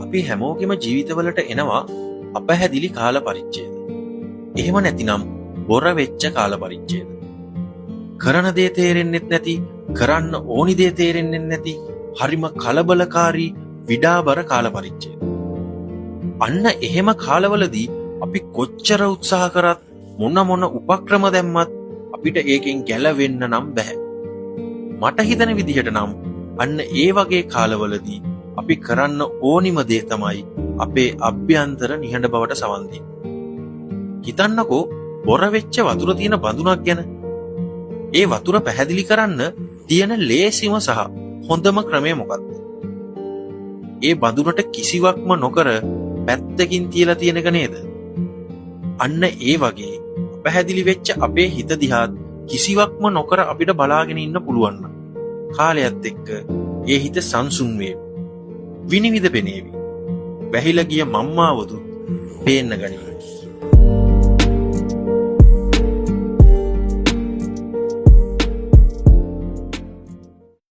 අපි හැමෝගෙම ජීවිතවලට එනවා අපැහැදිලි කාල පරිච්ඡේද. එහෙම නැතිනම් බොර වෙච්ච කාල පරිච්ඡේද. කරන දේ තේරෙන්නෙත් නැති, කරන්න ඕනි දේ තේරෙන්නේ නැති, හරිම කලබලකාරී විඩාබර කාල පරිච්ඡේද. අන්න එහෙම කාලවලදී අපි කොච්චර උත්සාහ කරත් මොන උපක්‍රම දැම්මත් අපිට ඒකෙන් ගැලවෙන්න නම් බෑ. මට හිතන විදිහට නම් අන්න ඒ වගේ කාලවලදී අපි කරන්න ඕනිම දේ තමයි අපේ අභ්‍යන්තර නිහඬ බවට සවන් දෙන්න. හිතන්නකෝ බොර වෙච්ච වතුර තියෙන බඳුනක් ගැන. ඒ වතුර පැහැදිලි කරන්න තියෙන ලේසිම සහ හොඳම ක්‍රමය මොකක්ද? ඒ බඳුනට කිසිවක්ම නොකර පැත්තකින් තියලා තියෙන එක නේද? අන්න ඒ වගේ පැහැදිලි වෙච්ච අපේ හිත දිහා කිසිවක්ම නොකර අපිට බලාගෙන ඉන්න පුළුවන් නම් කාලයත් එක්ක ඒ හිත සංසුන් වේවි. විනිවිද පෙනේවි. වැහිලා ගිය මම්මාවදු පේන්න ගනීවි.